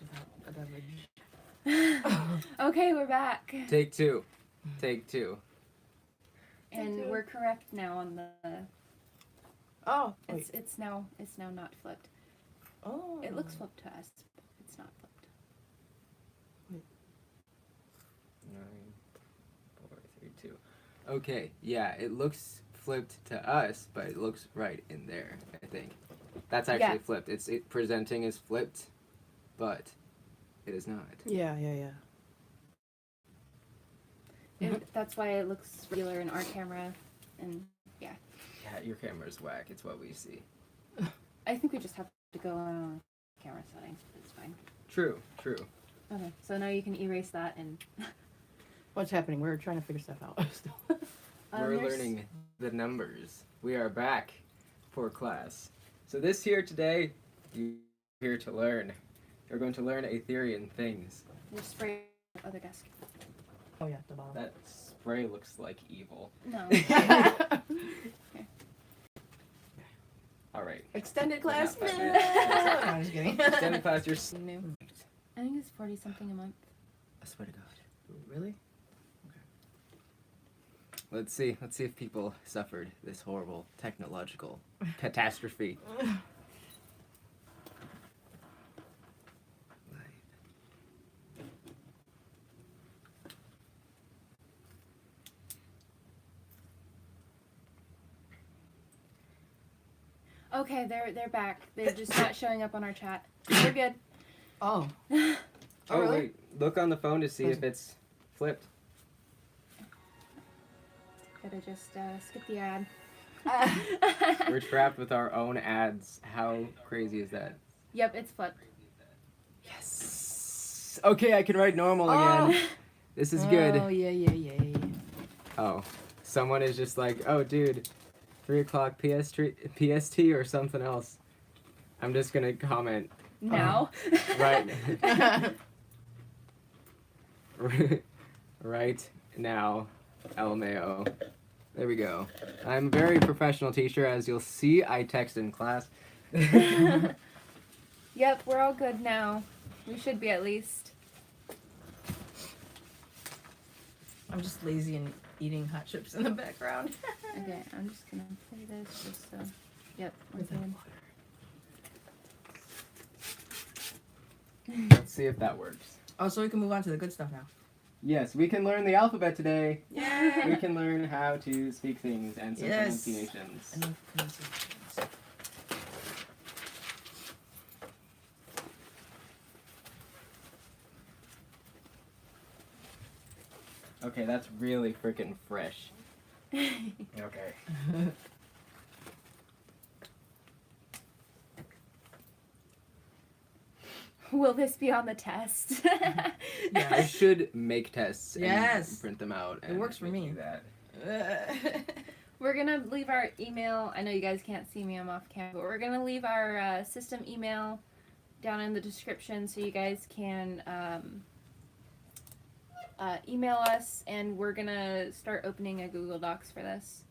without a beverage. Okay, we're back. Take two. Take two. And we're correct now on the. Oh, wait. It's now not flipped. Oh. It looks flipped to us, but it's not flipped. 9, 4, 3, 2. Okay, yeah, it looks flipped to us, but it looks right in there, I think. That's actually flipped. It's presenting as flipped, but it is not. Yeah. That's why it looks regular in our camera, and yeah. Yeah, your camera's whack. It's what we see. I think we just have to go on camera settings. It's fine. True. Okay, so now you can erase that and. What's happening? We're trying to figure stuff out still. We're learning the numbers. We are back for class. So this here today, you're here to learn. You're going to learn Aetherian things. There's spray on the other desk. Oh yeah, the bottom. That spray looks like evil. No. All right. Extended class. Not 5 No, minutes. I'm just kidding. Extended class, you're New. I think it's 40 something a month. I swear to God. Really? Let's see if people suffered this horrible technological catastrophe. Okay, they're back. They're just not showing up on our chat. We're good. Oh. Oh, really? wait. Look on the phone to see if it's flipped. Gotta just skip the ad. We're trapped with our own ads. How crazy is that? Yep, it's flipped. Yes. Okay, I can write normal again. This is good. Oh, yeah. Oh, someone is just like, oh, dude, 3 o'clock PST or something else. I'm just gonna comment. Now. Right. Right now, LMAO. There we go. I'm a very professional teacher, as you'll see. I text in class. Yep, we're all good now. We should be at least. I'm just lazy and eating hot chips in the background. Okay, I'm just gonna play this just so. Yep, we're good. Let's see if that works. Oh, so we can move on to the good stuff now. Yes, we can learn the alphabet today. Yeah. We can learn how to speak things and some Yes. pronunciations. Okay, that's really freaking fresh. Okay. Will this be on the test? I should make tests and Yes. print them out. It and works for me. do that. We're gonna leave our email. I know you guys can't see me, I'm off camera, but we're gonna leave our system email down in the description so you guys can email us, and we're gonna start opening a Google Docs for this.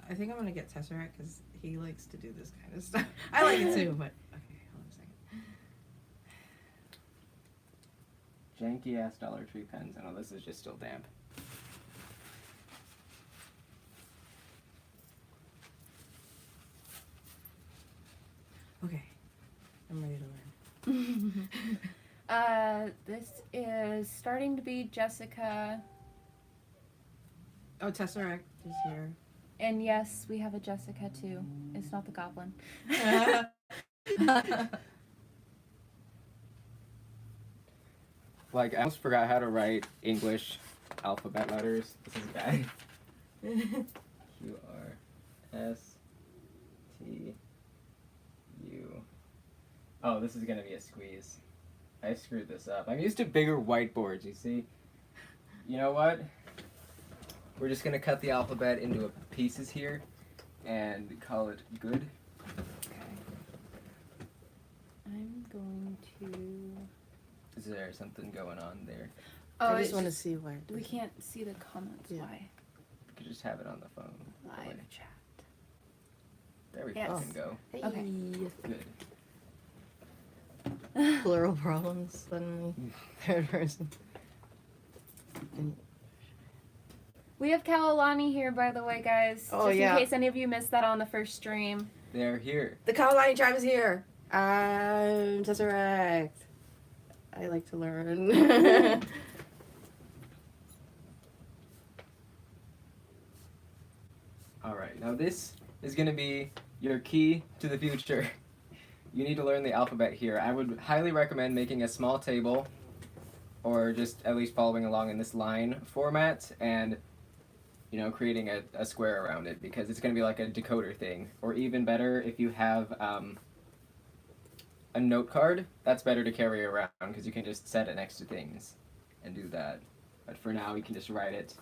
I think I'm gonna get Tesseract because he likes to do this kind of stuff. I like it too, but okay, hold on a second. Janky ass Dollar Tree pens. I know this is just still damp. Okay, I'm ready to learn. This is starting to be Jessica, Oh, Tesseract is here. and yes, we have a Jessica too. It's not the goblin. Like, I almost forgot how to write English alphabet letters. This is bad. Q-R-S-T-U. Oh, this is gonna be a squeeze. I screwed this up. I'm used to bigger whiteboards, you see? You know what? We're just gonna cut the alphabet into pieces here and call it good. Okay. I'm going to. Is there something going on there? Oh, I it's just want to see where. we can't see the comments. Yeah. Why? We could just have it on the phone. Live chat. There we Yes. fucking go. Okay. Good. plural problems suddenly. Third person. And, We have Kalalani here, by the way, guys. Oh, just yeah. in case any of you missed that on the first stream. They're here. the Kalani tribe is here. I'm Tesseract. I like to learn. All right, now this is going to be your key to the future. You need to learn the alphabet here. I would highly recommend making a small table or just at least following along in this line format and, you know, creating a square around it because it's going to be like a decoder thing. Or even better, if you have a note card, that's better to carry around because you can just set it next to things and do that. But for now, you can just write it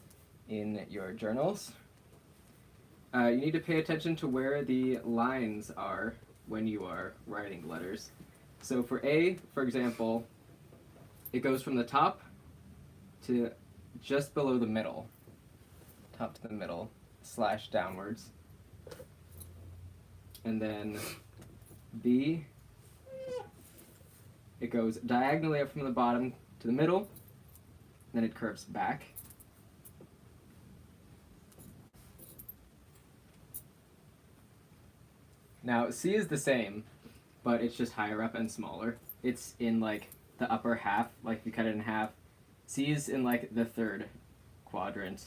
in your journals. You need to pay attention to where the lines are when you are writing letters. So for A, for example, it goes from the top to just below the middle. Top to the middle, / downwards. And then B, it goes diagonally up from the bottom to the middle, then it curves back. Now, C is the same, but it's just higher up and smaller. It's in, like, the upper half, like, if you cut it in half. C is in, like, the third quadrant.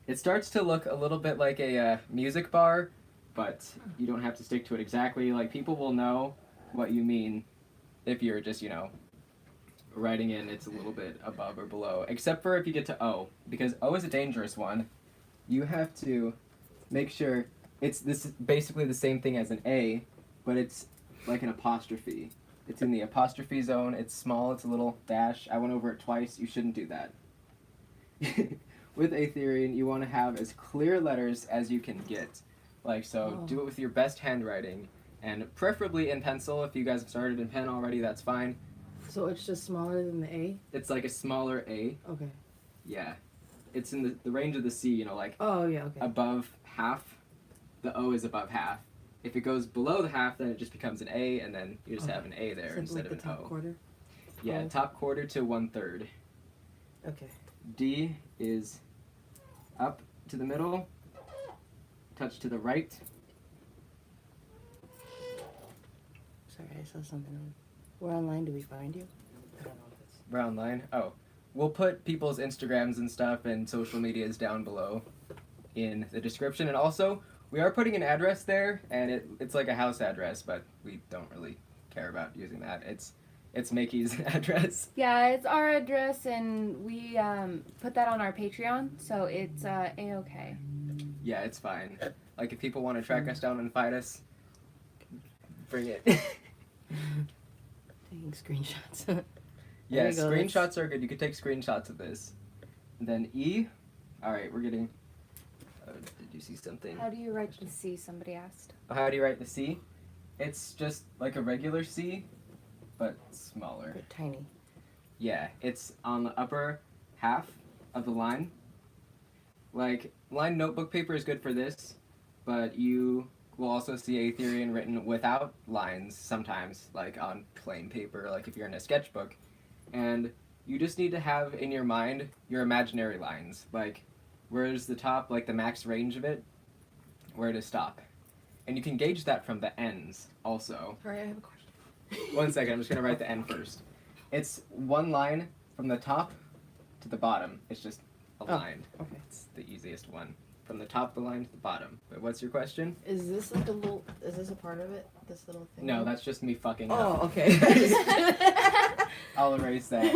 It starts to look a little bit like a music bar, but you don't have to stick to it exactly. Like, people will know what you mean if you're just, you know, writing in it's a little bit above or below. Except for if you get to O, because O is a dangerous one. You have to make sure... It's basically the same thing as an A, but it's like an apostrophe. It's in the apostrophe zone. It's small. It's a little dash. I went over it twice. You shouldn't do that. With Aetherian, you want to have as clear letters as you can get. Like, so do it with your best handwriting, and preferably in pencil. If you guys have started in pen already, that's fine. So it's just smaller than the A? It's like a smaller A. Okay. Yeah. It's in the range of the C, you know, like Oh, yeah, okay. above half. The O is above half. If it goes below the half, then it just becomes an A, and then you just have an A there So instead like of the an top O. quarter? Yeah, Oh. top quarter to 1/3. Okay. D is up to the middle, touch to the right. Sorry, I saw something on. Where online do we find you? I don't know if it's. Brown line. Oh. We'll put people's Instagrams and stuff and social medias down below in the description. And also, we are putting an address there, and it's like a house address, but we don't really care about using that. It's Mickey's address. Yeah, it's our address, and we put that on our Patreon, so it's A-okay. Yeah, it's fine. Like, if people want to track us down and fight us, bring it. Taking screenshots. Yeah, There you go, screenshots are good. You could take screenshots of this. And then E. Alright, we're getting... did you see something? How do you write the C, somebody asked. How do you write the C? It's just like a regular C, but smaller. But tiny. Yeah, it's on the upper half of the line. Like, lined notebook paper is good for this, but you will also see Aetherian written without lines sometimes, like on plain paper, like if you're in a sketchbook. And you just need to have in your mind your imaginary lines, like where's the top, like the max range of it, where to stop. And you can gauge that from the ends also. Sorry, I have a question. 1 second, I'm just going to write the end first. It's one line from the top to the bottom. It's just aligned. Okay. It's the easiest one. From the top of the line to the bottom. But what's your question? Is this like a little? Is this a part of it? This little thing? No, that's just me fucking Oh, up. okay. I'll erase that.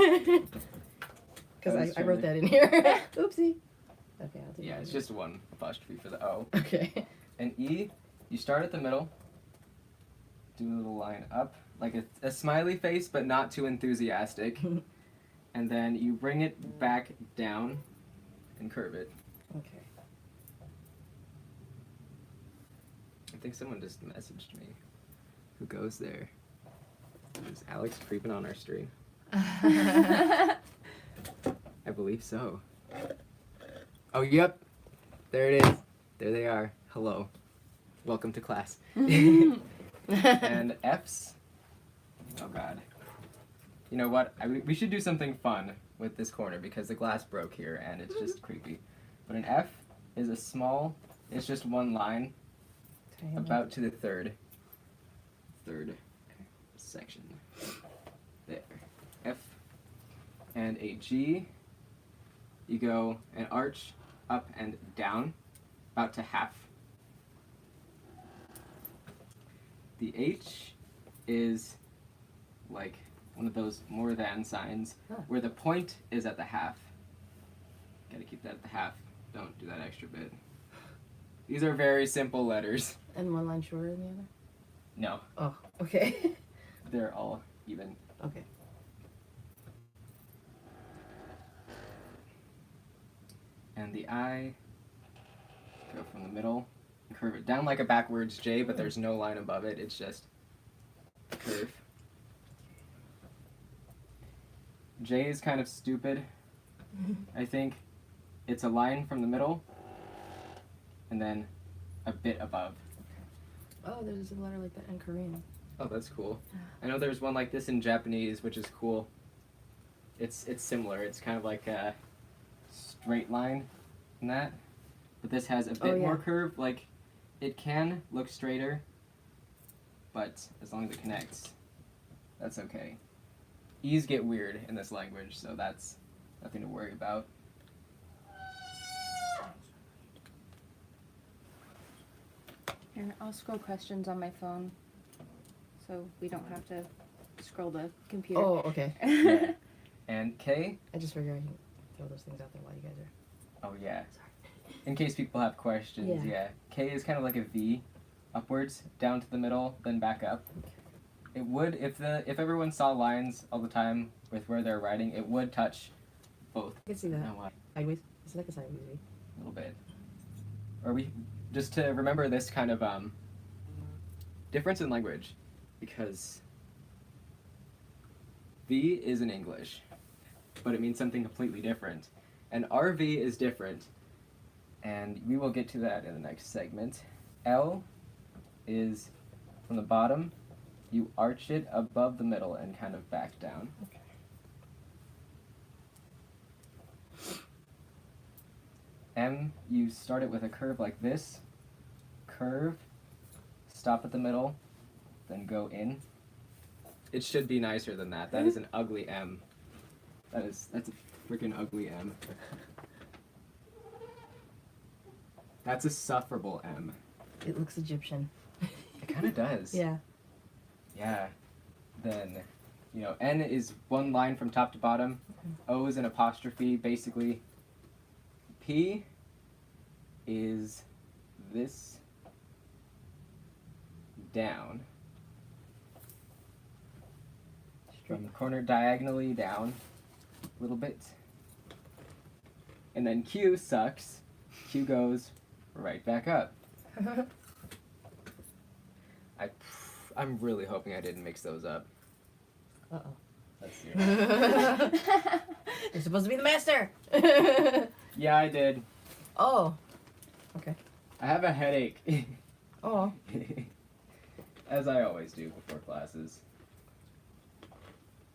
Because I wrote that in here. Oopsie. Okay, I'll do Yeah, that. it's just one apostrophe for the O. Okay. And E, you start at the middle, do a little line up, like a smiley face, but not too enthusiastic. And then you bring it back down and curve it. Okay. I think someone just messaged me. Who goes there? Is Alex creeping on our stream? I believe so. Oh, yep. There it is. There they are. Hello. Welcome to class. And F's. Oh, God. You know what? We should do something fun with this corner because the glass broke here and it's just creepy. But an F is a small, it's just one line Tiny. about to the third section. There. F. And a G, you go an arch up and down, about to half. The H is like one of those more than signs where the point is at the half. Gotta keep that at the half. Don't do that extra bit. These are very simple letters. And one line shorter than the other? No, Oh, okay. they're all even. Okay. And the I, go from the middle, curve it down like a backwards J, but there's no line above it, it's just a curve. J is kind of stupid, I think. It's a line from the middle, and then a bit above. Oh, there's a letter like that in Korean. Oh, that's cool. I know there's one like this in Japanese, which is cool. It's similar, it's kind of like a straight line in that, but this has a bit more curve. Like, it can look straighter, but as long as it connects, that's okay. E's get weird in this language, so that's nothing to worry about. Here, I'll scroll questions on my phone, so we don't have to scroll the computer. Oh, okay. Yeah. And K? I just figured I can throw those things out there while you guys are. Oh yeah. In case people have questions, yeah. K is kind of like a V, upwards, down to the middle, then back up. It would, if everyone saw lines all the time with where they're writing, it would touch both. I can see that. No, why? Sideways. It's like a sideways V. A little bit. Or just to remember this kind of difference in language, because V is in English, but it means something completely different. And RV is different, and we will get to that in the next segment. L is from the bottom, you arch it above the middle and kind of back down. Okay. M, you start it with a curve like this, curve, stop at the middle, then go in. It should be nicer than that. That is an ugly M. That's a freaking ugly M. That's a sufferable M. It looks Egyptian. It kind of does. Yeah. Yeah. Then, N is one line from top to bottom. O is an apostrophe, basically. P is this down. From the corner diagonally down a little bit. And then Q sucks. Q goes right back up. I'm really hoping I didn't mix those up. Uh-oh. Let's see. You're supposed to be the master! Yeah, I did. Oh. Okay. I have a headache. Oh. As I always do before classes.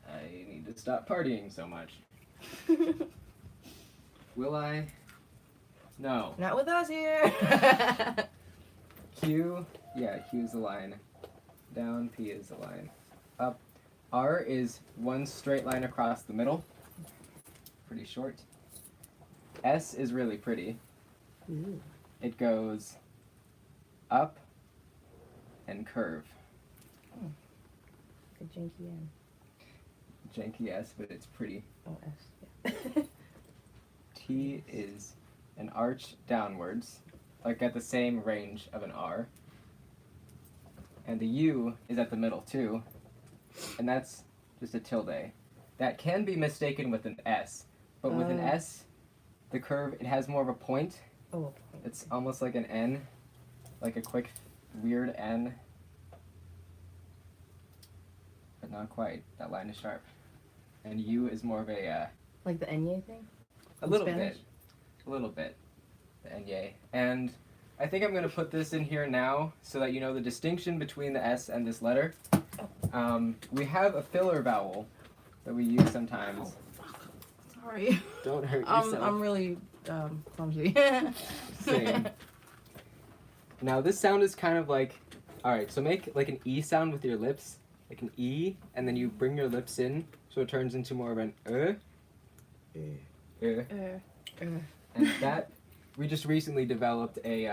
I need to stop partying so much. Will I? No. Not with us here! Q, yeah, Q is the line. Down, P is the line. Up. R is one straight line across the middle. Pretty short. S is really pretty. Ooh. It goes up and curve. Oh. Good janky N. Janky S, but it's pretty. Oh, S. Yeah. T is an arch downwards, like at the same range of an R. And the U is at the middle too, and that's just a tilde. That can be mistaken with an S, but with an S, the curve, it has more of a point. Oh. It's almost like an N, like a quick, weird N. But not quite. That line is sharp. And U is more of a... Like the Enye thing? A little Spanish? bit. A little bit. The Enye. And I think I'm going to put this in here now so that you know the distinction between the S and this letter. We have a filler vowel that we use sometimes. Sorry. Don't hurt yourself. I'm really clumsy. Same. Now this sound is kind of like, alright, so make like an E sound with your lips, like an E, and then you bring your lips in, so it turns into more of an And that, we just recently developed a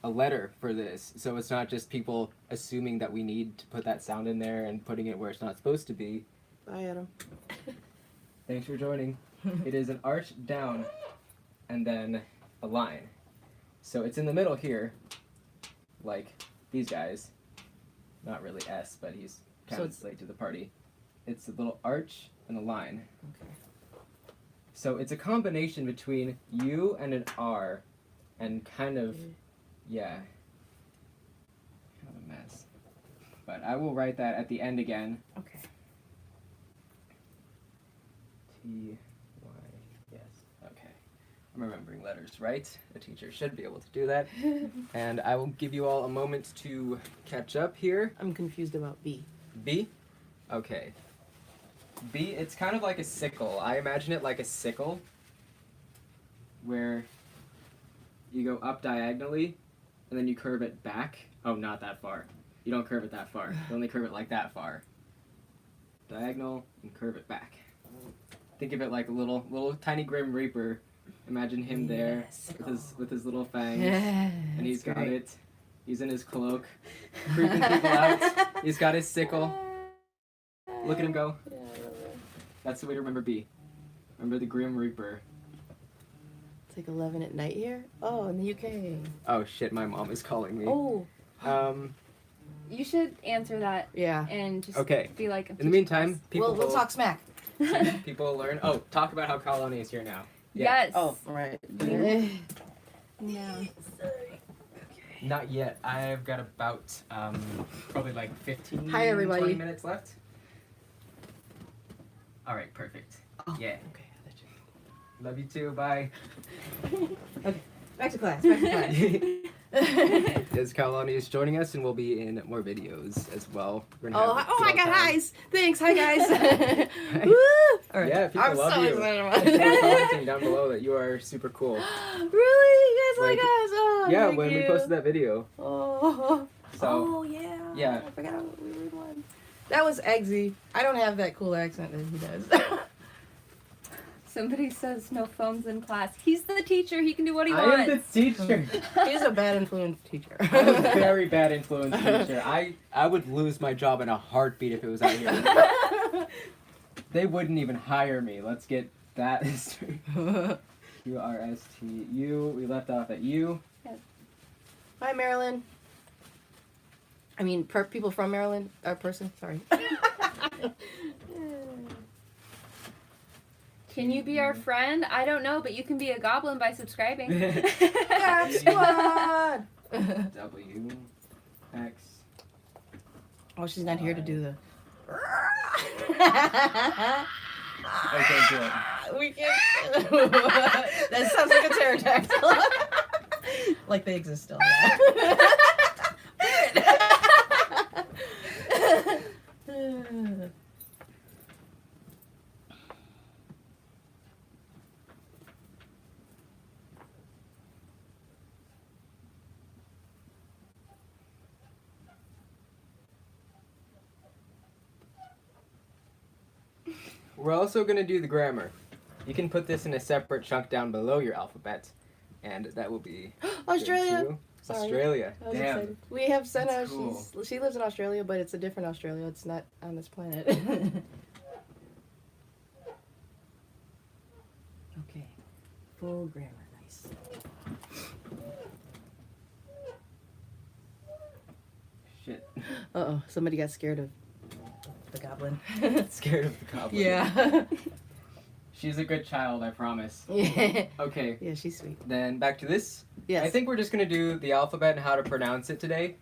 letter for this, so it's not just people assuming that we need to put that sound in there and putting it where it's not supposed to be. Bye, Adam. Thanks for joining. It is an arch down and then a line. So it's in the middle here, like these guys. Not really S, but he's kind of late to the party. It's a little arch and a line. Okay. So it's a combination between U and an R, and kind of, yeah, kind of a mess. But I will write that at the end again. Okay. T, Y, yes, okay. I'm remembering letters, right? A teacher should be able to do that. And I will give you all a moment to catch up here. I'm confused about B. B? Okay. B, it's kind of like a sickle. I imagine it like a sickle, where you go up diagonally, and then you curve it back. Oh, not that far. You don't curve it that far. You only curve it like that far. Diagonal, and curve it back. Think of it like a little tiny Grim Reaper. Imagine him there with his little fangs, and he's got it. He's in his cloak, creeping people out. He's got his sickle. Look at him go. That's the way to remember B. Remember the Grim Reaper. It's like 11 at night here. Oh, in the UK. Oh shit! My mom is calling me. Oh. You should answer that Yeah. and just Okay. be like. In the meantime, people We'll will, talk smack. people will learn. Oh, talk about how Kalani is here now. Yeah. Yes. Oh, right. No. Not yet. I've got about probably like 15, Hi, everybody. 20 minutes left. All right, perfect. Oh, Yeah. Okay. Love you too. Bye. Okay. Back to class. Back to class. Yes, Kalani is joining us, and we'll be in more videos as well. We're gonna have a Oh, I good got old time. highs. Thanks. Hi, guys. Woo! All right. Yeah, people I'm love so you. excited about People are it. commenting down below that you are super cool. Really? You guys like Like, us? Oh, Yeah, thank when we you. posted that video. Oh. So Oh, yeah. yeah. I forgot we were one. That was Eggsy. I don't have that cool accent that he does. Somebody says no phones in class. He's the teacher. He can do what he I wants. am the teacher. He's a bad influence teacher. I'm a very bad influence teacher. I would lose my job in a heartbeat if it was out here. They wouldn't even hire me. Let's get that straight. U-R-S-T-U. We left off at U. Hi, Maryland. I mean, people from Maryland. Person, sorry. Can you be our friend? I don't know, but you can be a goblin by subscribing. God squad! W. X. Oh, she's not here to do the. Okay, good. We can't. That sounds like a pterodactyl. Like they exist still. Yeah. We're also going to do the grammar. You can put this in a separate chunk down below your alphabet, and that will be Australia. good too. Sorry. Australia. I was Damn. excited. We have Senna. That's cool. She lives in Australia, but it's a different Australia. It's not on this planet. Okay. Full grammar. Nice. Shit. Uh-oh. Somebody got scared of the goblin. Scared of the goblin. Yeah. She's a good child, I promise. Yeah. Okay, Yeah, she's sweet. then back to this. Yes. I think we're just going to do the alphabet and how to pronounce it today.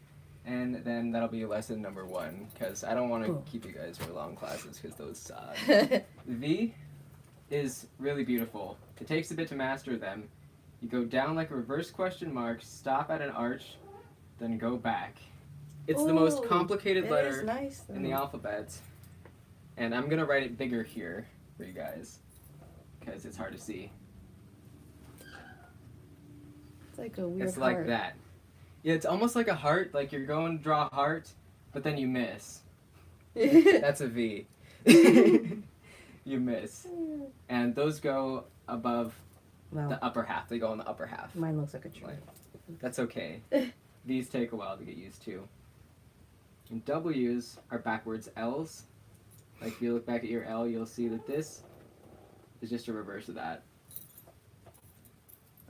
And then that'll be lesson number 1, because I don't want to Cool. keep you guys for long classes, because those suck. V is really beautiful. It takes a bit to master them. You go down like a reverse question mark, stop at an arch, then go back. It's the most Ooh, complicated It letter is nice, in the though. alphabet. And I'm going to write it bigger here for you guys because it's hard to see. It's like a weird It's like heart. that. Yeah, it's almost like a heart, like you're going to draw a heart, but then you miss. That's a V. You miss. And those go above Well, the upper half. They go in the upper half. mine looks like a tree. Like, that's okay. These take a while to get used to. And W's are backwards L's. Like if you look back at your L, you'll see that this is just a reverse of that.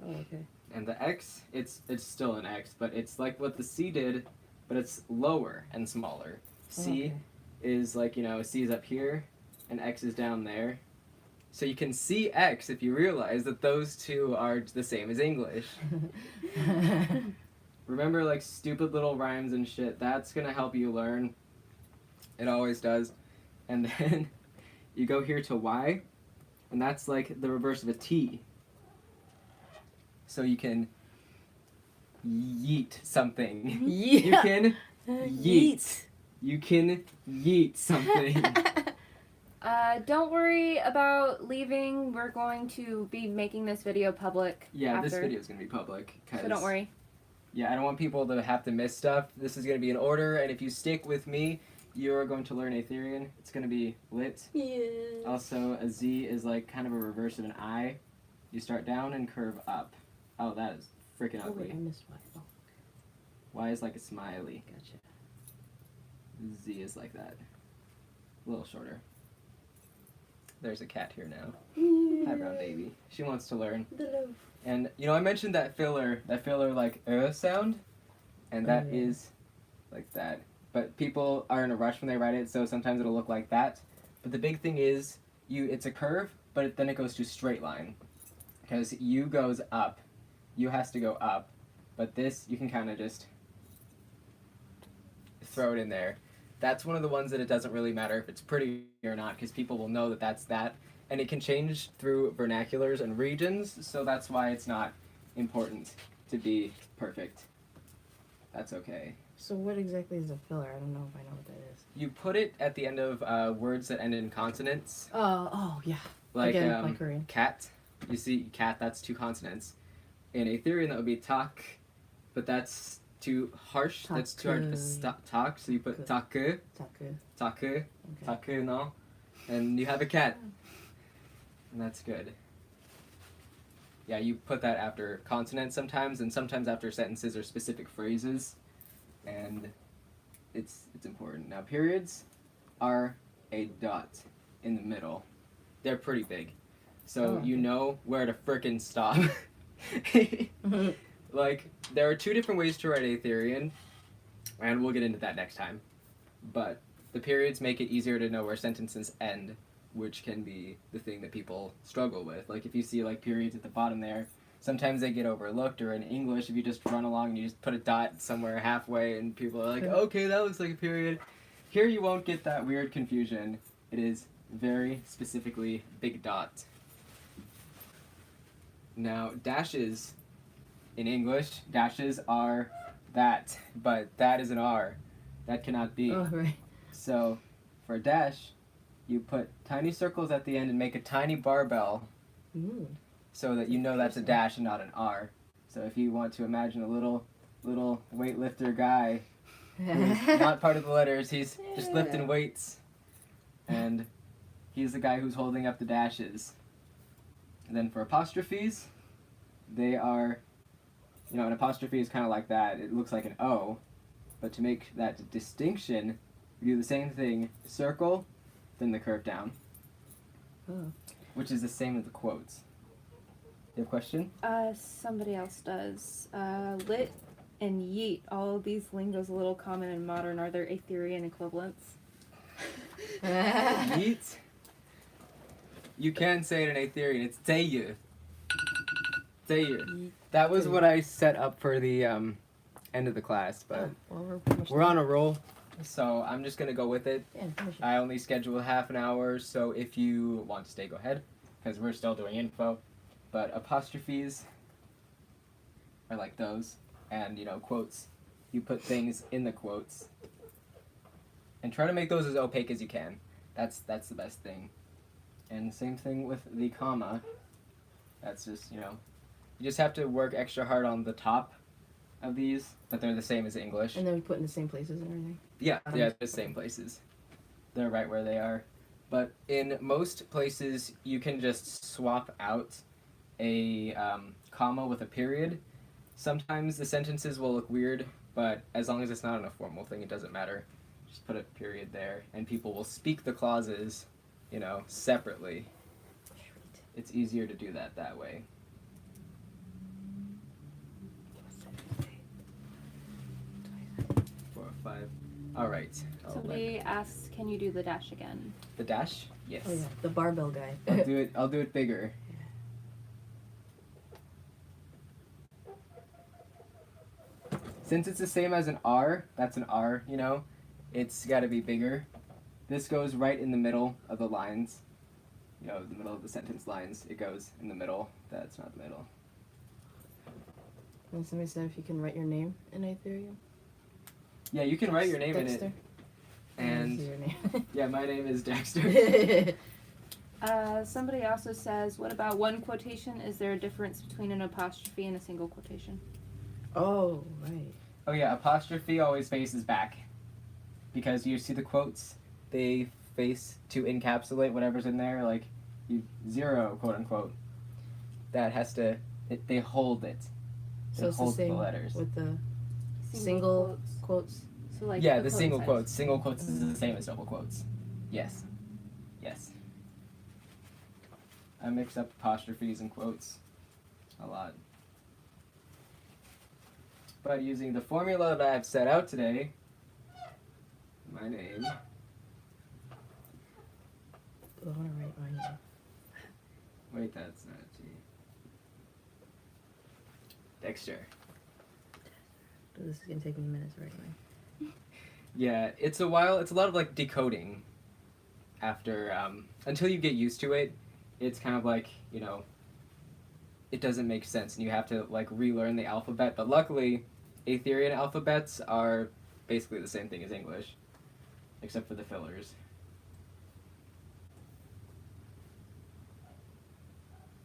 Oh, okay. And the X, it's still an X, but it's like what the C did, but it's lower and smaller. C Okay. is like, C is up here, and X is down there. So you can see X if you realize that those two are the same as English. Remember, like, stupid little rhymes and shit, that's gonna help you learn. It always does. And then you go here to Y, and that's like the reverse of a T. So you can yeet something. You can yeet. You can yeet something. Don't worry about leaving. We're going to be making this video public. Yeah, after, this video is going to be public. so don't worry. Yeah, I don't want people to have to miss stuff. This is going to be in order, and if you stick with me, you're going to learn Aetherian. It's going to be lit. Yeah. Also, a Z is like kind of a reverse of an I. You start down and curve up. Oh, that is freaking Oh, wait, ugly. I missed one. Oh, Y is like a smiley. gotcha. Z is like that. A little shorter. There's a cat here now. Hi, brown baby. She wants to learn. Hello. And, I mentioned that filler like sound, and that is like that. But people are in a rush when they write it, so sometimes it'll look like that. But the big thing is, it's a curve, but then it goes to straight line. Because U goes up. U has to go up. But this, you can kind of just throw it in there. That's one of the ones that it doesn't really matter if it's pretty or not, because people will know that that's that. And it can change through vernaculars and regions, so that's why it's not important to be perfect. That's okay. So what exactly is a filler? I don't know if I know what that is. You put it at the end of words that end in consonants. Oh, yeah. Like, Again, like Korean. Cat. You see, cat, that's 2 consonants. In Aetherian, that would be tak, but that's too harsh. That's too hard to talk, so you put taku, Taku. taku, Okay. taku, no? And you have a cat. And that's good. Yeah, you put that after consonants sometimes, and sometimes after sentences or specific phrases. And it's important. Now, periods are a dot in the middle. They're pretty big. So you know where to frickin' stop. Like, there are 2 different ways to write Aetherian, and we'll get into that next time. But the periods make it easier to know where sentences end, which can be the thing that people struggle with. Like, if you see, like, periods at the bottom there, sometimes they get overlooked, or in English, if you just run along and you just put a dot somewhere halfway, and people are like, okay, that looks like a period. Here you won't get that weird confusion. It is very specifically big dot. Now, dashes, in English, dashes are that, but that is an R. That cannot be. Oh, right. So, for a dash, you put tiny circles at the end and make a tiny barbell Ooh. so that you know that's a dash and not an R. So if you want to imagine a little weightlifter guy who's not part of the letters, he's just lifting weights. And he's the guy who's holding up the dashes. And then for apostrophes, they are, an apostrophe is kind of like that. It looks like an O. But to make that distinction, you do the same thing, circle, then the curve down. Oh. Which is the same as the quotes. You have a question? Somebody else does. Lit and yeet, all of these lingos a little common and modern. Are there Aetherian equivalents? Yeet. You can say it in Aetherian. It's Teyu. Teyu. That was what I set up for the end of the class, but Well, we're pretty much we're on a roll, so I'm just going to go with it. Yeah, finish it. I only schedule half an hour, so if you want to stay, go ahead, because we're still doing info. But apostrophes are like those, and, quotes. You put things in the quotes. And try to make those as opaque as you can, That's the best thing. And same thing with the comma. That's just, you just have to work extra hard on the top of these, but they're the same as English. And then we put in the same places and everything. Yeah, they're the same places. They're right where they are. But in most places, you can just swap out a comma with a period. Sometimes the sentences will look weird, but as long as it's not in a formal thing, it doesn't matter. Just put a period there, and people will speak the clauses, separately. It's easier to do that way. 4 or 5. All right. Somebody asks, can you do the dash again? The dash? Yes. Oh yeah, the barbell guy. I'll do it bigger. Since it's the same as an R, that's an R, it's got to be bigger. This goes right in the middle of the lines. The middle of the sentence lines. It goes in the middle. That's not the middle. And somebody said if you can write your name in Aetherian. Yeah, you can write your name Dexter. in it. And your name. yeah, my name is Dexter. Somebody also says, what about one quotation? Is there a difference between an apostrophe and a single quotation? Oh, right. Oh yeah, apostrophe always faces back. Because you see the quotes, they face to encapsulate whatever's in there, like zero, quote unquote. That has to, they hold it. So it's the hold same the letters. with the single quotes. So like Yeah, the single size. quotes. Single quotes is the same as double quotes. Yes. Yes. I mix up apostrophes and quotes a lot. But using the formula that I've set out today, my name. I want to write my name. Wait, that's not a T. Dexter. This is going to take me minutes to write mine. Yeah, it's a while. It's a lot of like decoding. After until you get used to it, it's kind of like it doesn't make sense, and you have to like relearn the alphabet. But luckily, Aetherian alphabets are basically the same thing as English, except for the fillers.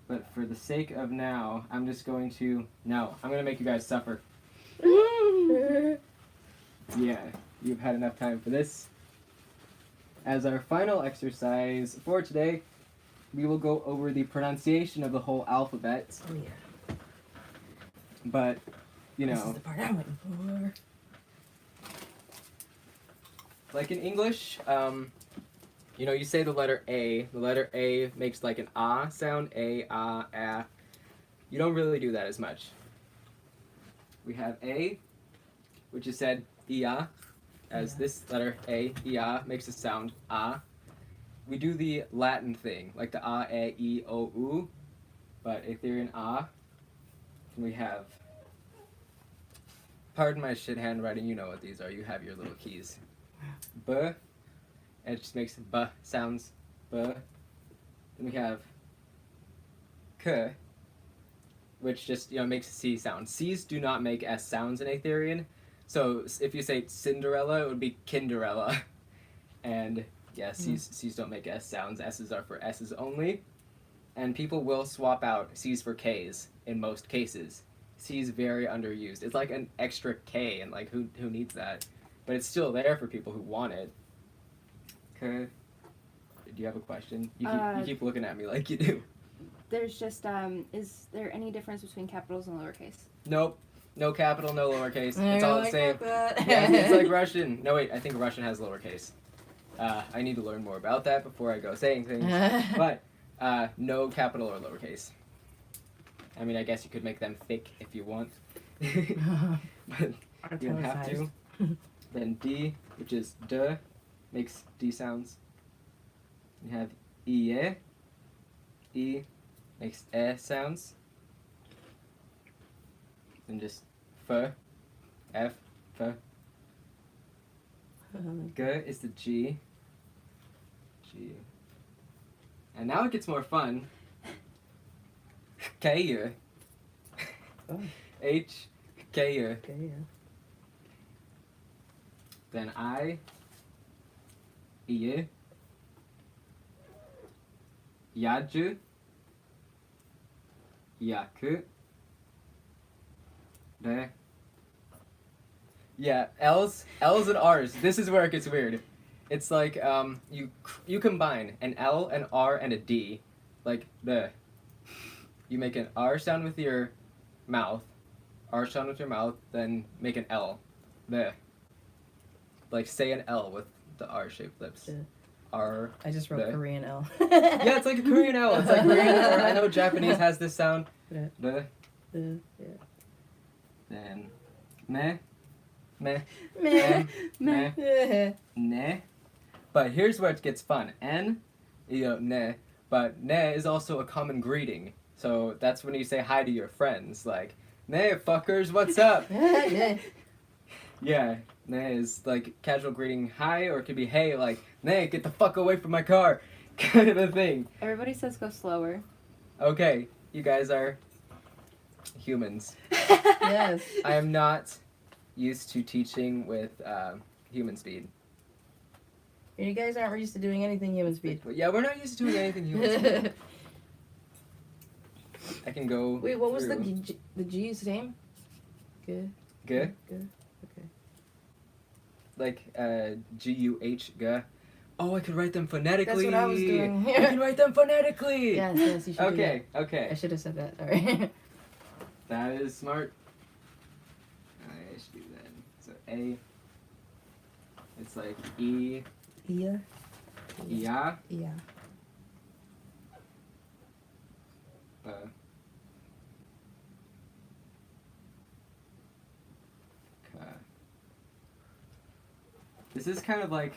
But for the sake of now, I'm just going to make you guys suffer. Yeah, you've had enough time for this. As our final exercise for today, we will go over the pronunciation of the whole alphabet. Oh, yeah. But, This is the part I'm waiting for. like in English, you say the letter A. The letter A makes like an ah sound. A, ah, ah. You don't really do that as much. We have A, which is said ia, as this letter A, ia, makes a sound ah. We do the Latin thing, like the ah, eh, e, o, u, but Aetherian ah. We have, pardon my shit handwriting, you know what these are, you have your little keys. B, and it just makes b sounds, b. Then we have k, which just makes a C sound. C's do not make S sounds in Aetherian. So if you say Cinderella, it would be Kinderella. And yeah, C's don't make S sounds. S's are for S's only. And people will swap out C's for K's in most cases. C's very underused. It's like an extra K, and like who needs that? But it's still there for people who want it. Okay. Do you have a question? You keep looking at me like you do. There's just, is there any difference between capitals and lowercase? Nope. No capital, no lowercase. It's all the same. Like Yeah, it's like Russian. No, wait, I think Russian has lowercase. I need to learn more about that before I go saying things. But no capital or lowercase. I mean, I guess you could make them thick if you want. But you don't have to. Then D, which is D, makes D sounds. You have IE. E makes E sounds. And just F, F, F. G is the G. G. And now it gets more fun. K. H. K. Okay, yeah. Then I. I. Yaju. Yaku. Re. Yeah, L's and R's. This is where it gets weird. It's like you combine an L, an R, and a D, like the. You make an R sound with your mouth, R sound with your mouth, then make an L, the. Like say an L with the R-shaped lips. Yeah. R. I just wrote The. Korean L. Yeah, it's like a Korean L. It's like Korean. Or I know Japanese has this sound. Yeah. The. Yeah. Then. Meh. Meh. Meh. Meh. Meh. Ne. But here's where it gets fun. N, ne. But ne is also a common greeting. So that's when you say hi to your friends. Like, ne, fuckers, what's up? Meh. Yeah, ne is like casual greeting hi, or it could be hey, like, ne, get the fuck away from my car. Kind of a thing. Everybody says go slower. Okay, you guys are humans. Yes. I am not used to teaching with human speed. You guys aren't used to doing anything human speed. But yeah, we're not used to doing anything human speed. I can go. Wait, what was through. the G's name? Good. Good? Good. Okay. Like Guh, guh. Oh, I could write them phonetically. That's what I was doing. I can write them phonetically. Yes, you should do Okay, that. I okay. should have said that. Alright. That is smart. I should do that. So A. It's like E, Yeah. Ya, Yeah. Ka. This is kind of like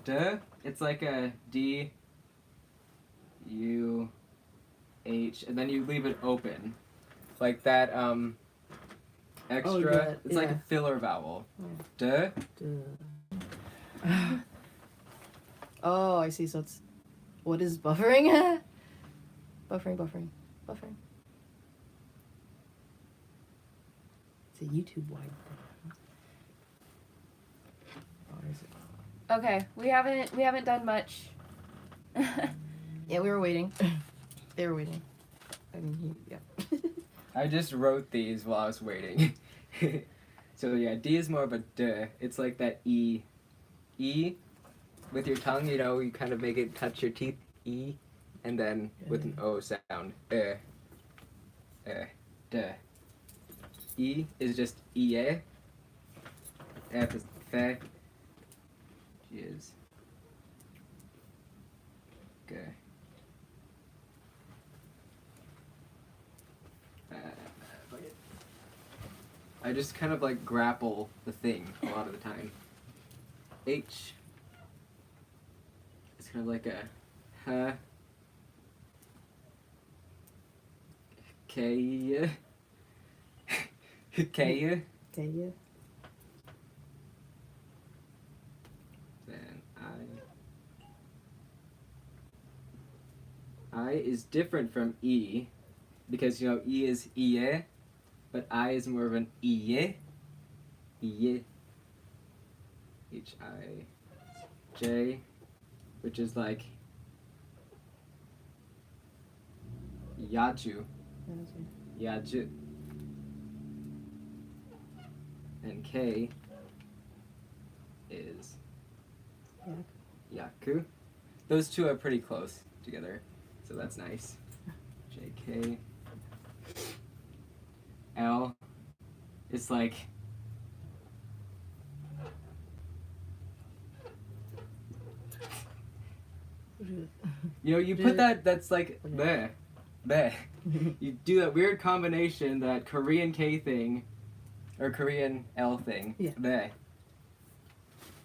duh. It's like a D, U, H, and then you leave it open. Like that extra. Oh, yeah, It's like yeah. a filler vowel. Yeah. Duh. Oh, I see. So it's what is buffering? buffering. It's a YouTube wide thing. Or is it? Okay, we haven't done much. Yeah, we were waiting. They were waiting. I mean, yeah. I just wrote these while I was waiting. So yeah, D is more of a duh. It's like that E. E with your tongue, you know, you kind of make it touch your teeth. E. And then with an O sound. Duh. E is just E. F is fe. G is g. I just kind of like grapple the thing a lot of the time. H is kind of like a huh. K. K. Okay, yeah. Then I is different from E because, you know, E is iye, but I is more of an iye. Iye. H-I. J, which is like yaju. Yaju. And K is Yaku. Those two are pretty close together, so that's nice. JK. L is like you know, you put that's like bleh. You do that weird combination, that Korean K thing or Korean L thing. Yeah. Bleh.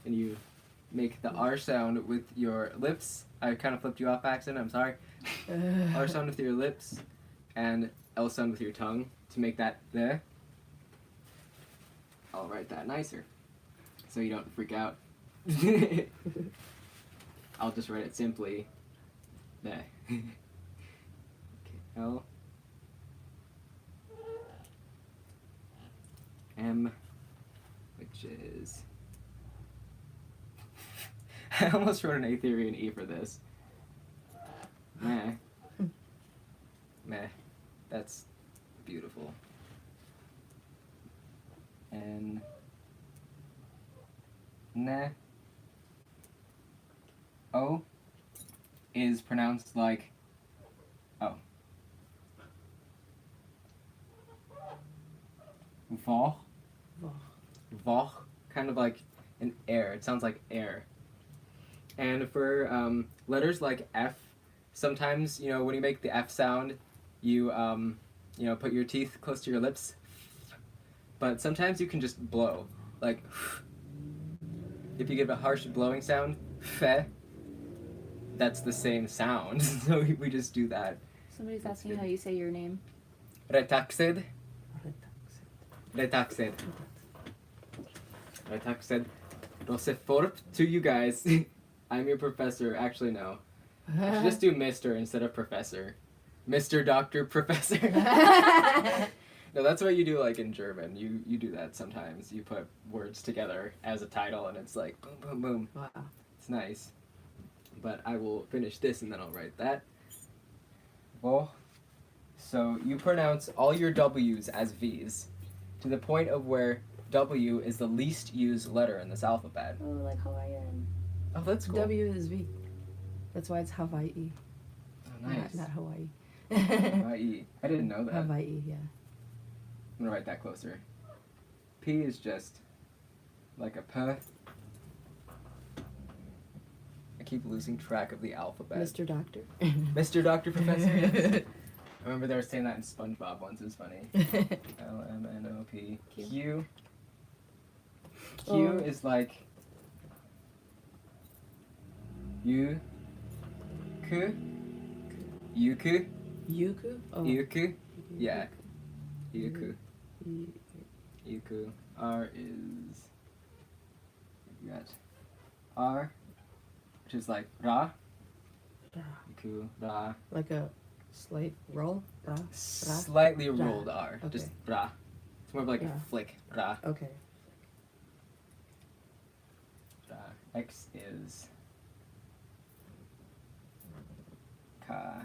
And you make the R sound with your lips. I kind of flipped you off by accident, I'm sorry. R sound with your lips and L sound with your tongue to make that bleh. I'll write that nicer so you don't freak out. I'll just write it simply. Bleh. Okay, L. M, which is... I almost wrote an Aetherian E for this. Meh. Meh. That's beautiful. And ne. O is pronounced like O. Voch. Voch. Voch. Kind of like an air. It sounds like air. And for letters like F, sometimes, you know, when you make the F sound, you put your teeth close to your lips. But sometimes you can just blow. Like, if you give a harsh blowing sound, fe, that's the same sound. So we just do that. Somebody's That's asking good. how you say your name. Retaxed. Retaxed. Retaxed. Roseforp to you guys. I'm your professor. Actually, no. I should just do Mr. instead of Professor. Mr. Doctor Professor. No, that's what you do like in German. You do that sometimes. You put words together as a title and it's like boom, boom, boom. Wow. It's nice. But I will finish this and then I'll write that. Well, so you pronounce all your W's as V's to the point of where W is the least used letter in this alphabet. Oh, like Hawaiian. Oh, that's cool. W is V. That's why it's Hawaii. Oh, nice. Not Hawaii. Hawaii. I didn't know that. Hawaii, yeah. I'm gonna write that closer. P is just like a P. I keep losing track of the alphabet. Mr. Doctor. Mr. Doctor Professor. Yes. I remember they were saying that in SpongeBob once. It was funny. L-M-N-O-P. Q. Q. Q Oh. is like U. Ku. Yuku. Yuku? Oh. Yuku. Yeah. Yuku. Yu- Yuku. R is. We got R, which is like Ra. Ra. Yuku. Ra. Like a slight roll? Ra? Slightly Ra. rolled R. Okay. Just Ra. It's more of like Ra. a flick. Ra. Okay. Ra. X is. Ka.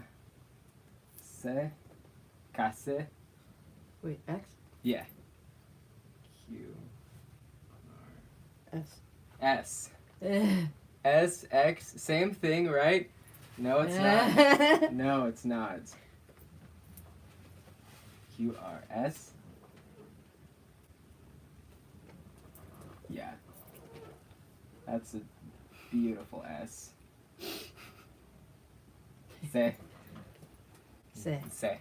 Se. Kase. Wait, X? Yeah. Q. S. S. Eh. S, X, same thing, right? No, it's not. No, it's not. Q, R, S. Yeah. That's a beautiful S. Se. Se. Se.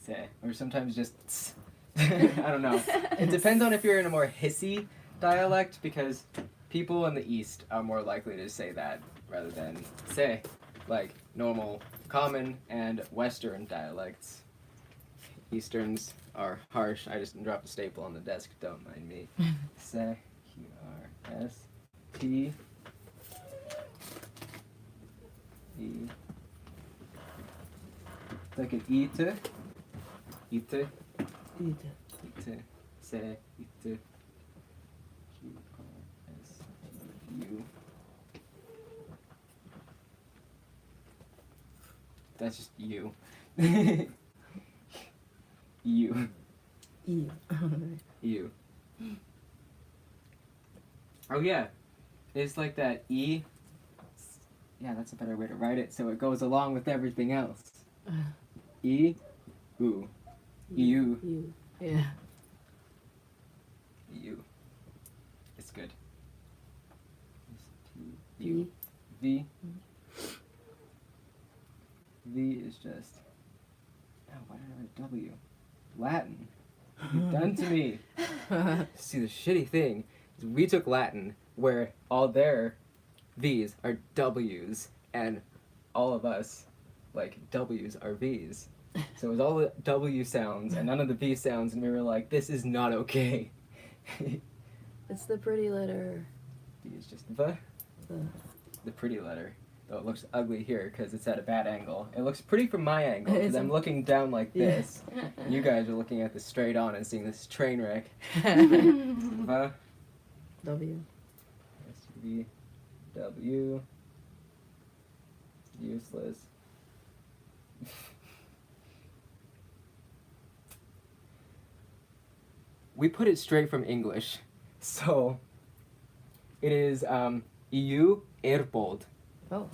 Se. Or sometimes just tss. I don't know. It depends on if you're in a more hissy dialect, because people in the East are more likely to say that rather than say, like normal, common, and Western dialects. Easterns are harsh. I just dropped a staple on the desk. Don't mind me. Se. Q, R, S. T. E. It's like an E to. E to. Ida. Ite, se, ite, Q, R, S, U. That's just you. You. E. You. Oh yeah, it's like that E. Yeah, that's a better way to write it, so it goes along with everything else. E, U. You. You. Yeah. You. It's good. V. You. V. V is just. Oh, why did I write W? Latin. You've done to me. See, the shitty thing is we took Latin, where all their V's are W's, and all of us, like, W's are V's. So it was all the W sounds and none of the V sounds, and we were like, this is not okay. It's the pretty letter. V is just the pretty letter. Though it looks ugly here because it's at a bad angle. It looks pretty from my angle because I'm looking down like this. And you guys are looking at this straight on and seeing this train wreck. V. W. V. W. Useless. we put it straight from English. So it is EU Airbold. Oh.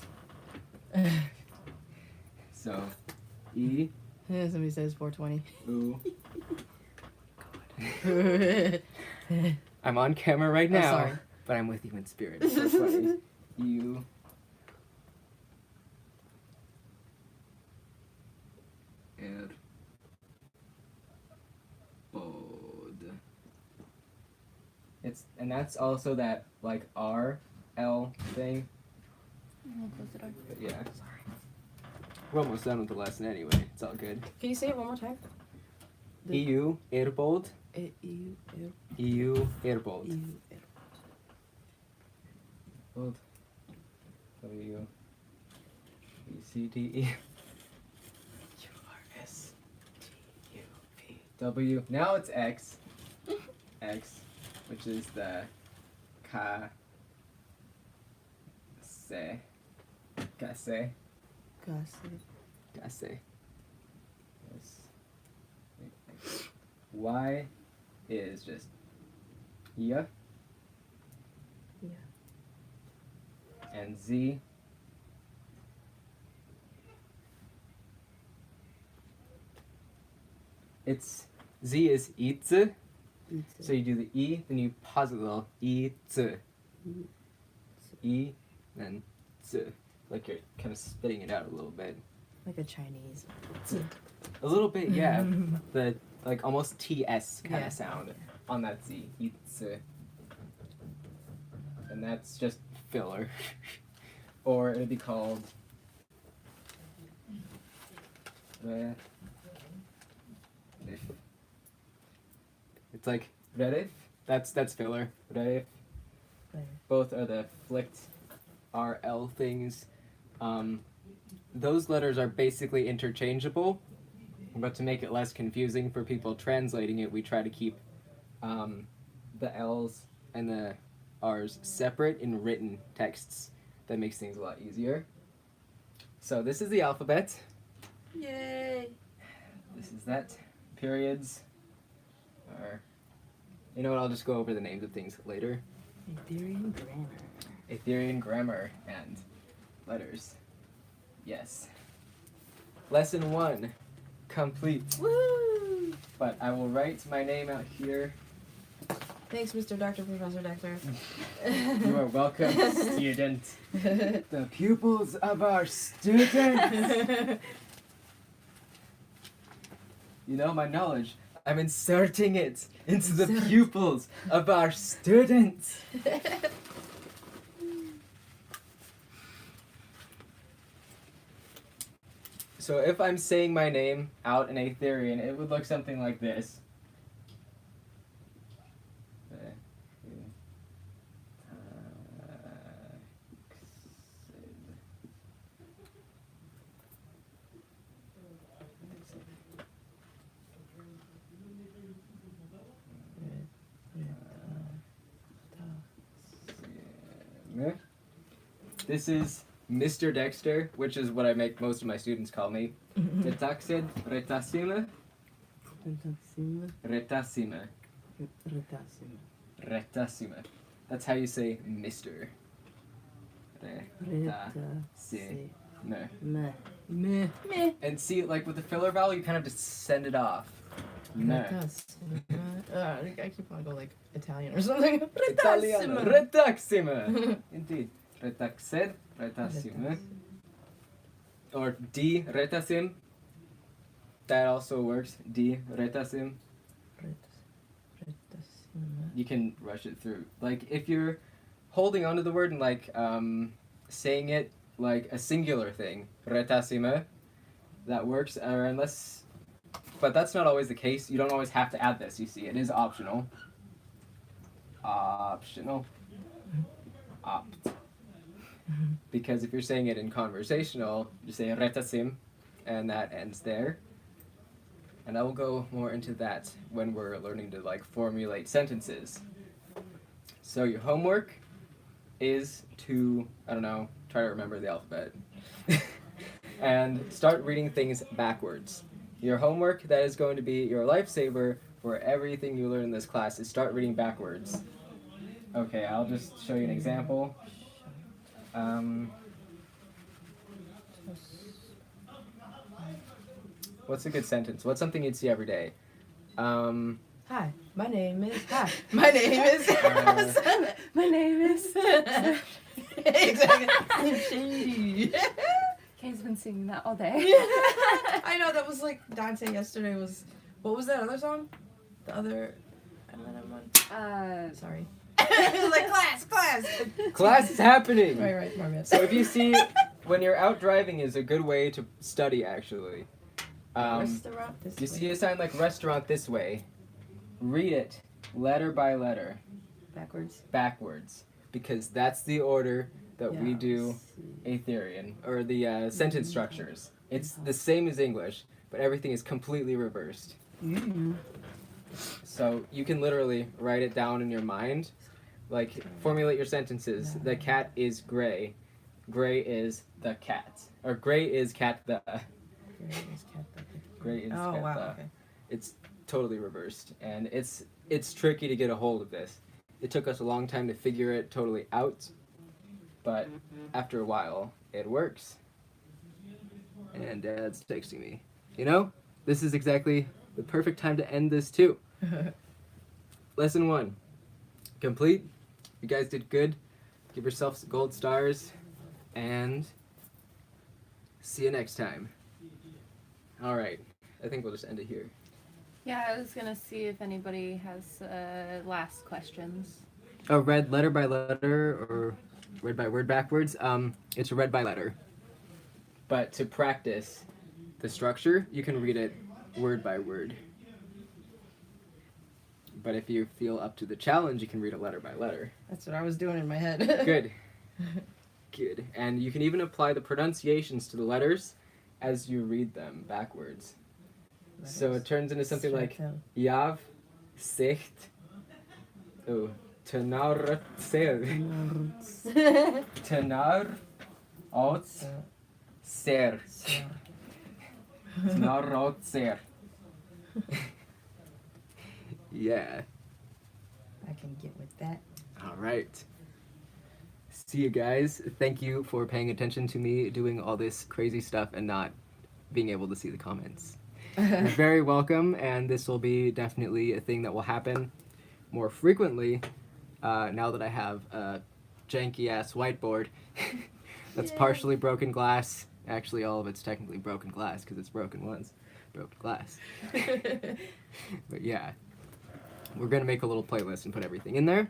So E Somebody says 420. U. I'm on camera right now, sorry. but I'm with you in spirit. It's so funny. EU Airbold. And that's also that like R L thing. Close the door. But yeah. We're almost done with the lesson anyway. It's all good. Can you say it one more time? EU Airbold. EU. EU Airbold. EU. Bold. W B C D E U R S T U V W. Now it's X. X, which is the ka se. Kase. Kase. Yes. Y is just yeah. Yeah. And Z it's Z is itzu. So you do the E, then you pause it a little. Itzu. E, then z. Like you're kind of spitting it out a little bit. Like a Chinese. A little bit, yeah. The like almost TS kind Yeah. of sound on that Z. Itzu. And that's just filler. Or it'd be called re- if. It's like redif. That's filler. Redif. Both are the flicked RL things. Those letters are basically interchangeable, but to make it less confusing for people translating it, we try to keep the L's and the R's separate in written texts. That makes things a lot easier. So this is the alphabet. Yay! This is that. Periods are... You know what, I'll just go over the names of things later. Aetherian grammar. Aetherian grammar and letters. Yes. Lesson 1. Complete. Woo! But I will write my name out here. Thanks, Mr. Doctor, Professor Doctor. You are welcome, student. The pupils of our students. You know my knowledge. I'm inserting it into the pupils of our students. So if I'm saying my name out in Aetherian, it would look something like this. This is Mr. Dexter, which is what I make most of my students call me. Retaxid, retasime, retasime, retasime. That's how you say Mr. Retasime. Meh. And see, like with the filler vowel, you kind of just send it off. Meh. I keep on going like Italian or something. Italian. Retaxime. Indeed. Retaxed, retasime. Or di retasim. That also works. Di retasim. You can rush it through. Like if you're holding onto the word and like saying it like a singular thing, retasime, that works. Or unless, but that's not always the case. You don't always have to add this. You see, it is optional. Optional. Opt. Because if you're saying it in conversational, you say retasim, and that ends there. And I will go more into that when we're learning to like formulate sentences. So your homework is to, I don't know, try to remember the alphabet. And start reading things backwards. Your homework that is going to be your lifesaver for everything you learn in this class is start reading backwards. Okay, I'll just show you an example. What's a good sentence? What's something you'd see every day? Hi, my name is. Hi, my name is. My name is. Exactly. I'm Shady. Kay's been singing that all day. I know, that was like Dante yesterday was. What was that other song? The other. Another one? Sorry. It was like, class! Class is happening! Right, my bad. So if you see, when you're out driving is a good way to study, actually. Restaurant this You way. see a sign like restaurant this way, read it letter by letter, backwards, because that's the order that we do Aetherian, or the sentence structures. It's the same as English, but everything is completely reversed. So you can literally write it down in your mind, like formulate your sentences. The cat is gray. Gray is the cat. Or gray is cat the. Gray is Oh, cat wow, the. okay. It's totally reversed, and it's tricky to get a hold of this. It took us a long time to figure it totally out, but after a while, it works. And Dad's texting me. You know, this is exactly the perfect time to end this too. Lesson 1. Complete. You guys did good. Give yourselves gold stars, and see you next time. All right. I think we'll just end it here. Yeah, I was gonna see if anybody has last questions. Oh, read letter by letter or read by word backwards? It's read by letter. But to practice the structure, you can read it word by word. But if you feel up to the challenge, you can read it letter by letter. That's what I was doing in my head. Good. Good. And you can even apply the pronunciations to the letters as you read them backwards. So it turns into something like Yav, Sicht, oh, Tenar, Ser, Tenar, Ots, Ser, Tenar, Ots, Ser. Yeah. I can get with that. All right. See you guys. Thank you for paying attention to me doing all this crazy stuff and not being able to see the comments. You're very welcome, and this will be definitely a thing that will happen more frequently now that I have a janky-ass whiteboard that's partially broken glass. Actually, all of it's technically broken glass because it's broken once. Broken glass. But yeah, we're going to make a little playlist and put everything in there,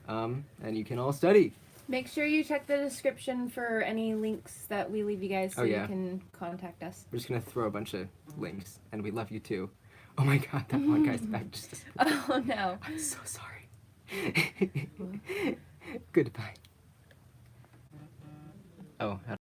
and you can all study. Make sure you check the description for any links that we leave you guys so you can contact us. We're just going to throw a bunch of links, and we love you too. Oh my god, that one guy's back just... Oh no. I'm so sorry. Goodbye. Oh,